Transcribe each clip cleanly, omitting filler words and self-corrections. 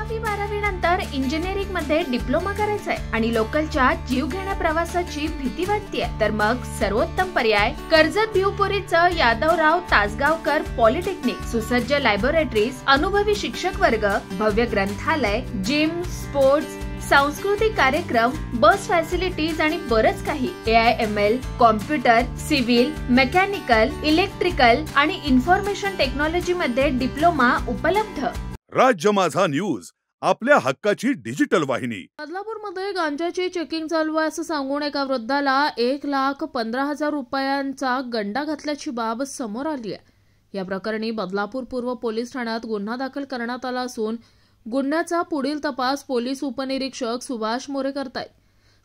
10वी-12वी नंतर इंजिनिअरिंग मध्ये डिप्लोमा करायचंय आणि लोकलच्या जीवघेण्या प्रवासाची भीती वाटतेय, तर मग सर्वोत्तम पर्याय कर्जत भिवपुरीचं यादवराव तासगावकर पॉलिटेक्निक. सुसज्ज लॅबोरेटरीज, अनुभवी शिक्षक वर्ग, भव्य ग्रंथालय, जिम, स्पोर्ट्स, सांस्कृतिक कार्यक्रम, बस फॅसिलिटीज आणि बरंच काही. AIML, computer, civil, mechanical, electrical आणि इन्फॉर्मेशन टेक्नॉलॉजी मध्ये डिप्लोमा उपलब्ध. राज्य माझा न्यूज, आपल्या हक्काची डिजिटल वाहिनी. बदलापूरमध्ये गांजाची चेकिंग चालू आहे असं सांगून एका वृद्धाला 1,15,000 रुपयांचा गंडा घातल्याची बाब समोर आली आहे. या प्रकरणी बदलापूर पूर्व पोलीस ठाण्यात गुन्हा दाखल करण्यात आला असून गुन्ह्याचा पुढील तपास पोलीस उपनिरीक्षक सुभाष मोरे करतायत.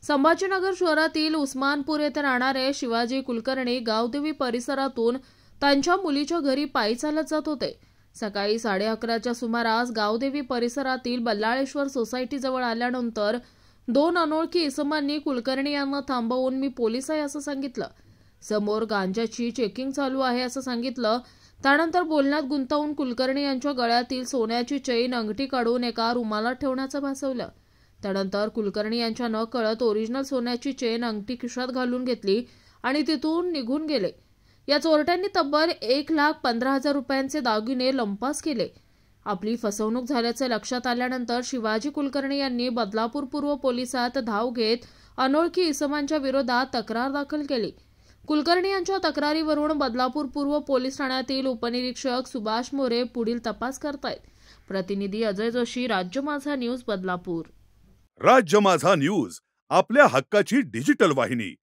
संभाजीनगर शहरातील उस्मानपूर येथे राहणारे शिवाजी कुलकर्णी गावदेवी परिसरातून त्यांच्या मुलीच्या घरी पायी चालत जात होते. सकाळी 11:30च्या सुमारास गावदेवी परिसरातील बल्लाळेश्वर सोसायटीजवळ आल्यानंतर 2 अनोळखी इसमांनी कुलकर्णी यांना थांबवून मी पोलीस आहे असं सांगितलं. समोर गांजाची चेकिंग चालू आहे असं सांगितलं. त्यानंतर बोलण्यात गुंतवून कुलकर्णी यांच्या गळ्यातील सोन्याची चैन, अंगठी काढून एका रुमालात ठेवण्याचं भासवलं. त्यानंतर कुलकर्णी यांच्या नकळत ओरिजिनल सोन्याची चेन, अंगठी खिशात घालून घेतली आणि तिथून निघून गेले. या चोरट्यांनी तब्बल 1,15,000 रुपयांचे दागिने लंपास केले. आपली फसवणूक झाल्याचे लक्षात आल्यानंतर शिवाजी कुलकर्णी यांनी बदलापूर पूर्व पोलिसात धाव घेत अनोळखी इसमांच्या विरोधात तक्रार दाखल केली. कुलकर्णी यांच्या तक्रारीवरून बदलापूर पूर्व पोलीस ठाण्यातील उपनिरीक्षक सुभाष मोरे पुढील तपास करतायत. प्रतिनिधी अजय जोशी, राज्य माझा न्यूज, बदलापूर. राज्य माझा न्यूज, आपल्या हक्काची डिजिटल वाहिनी.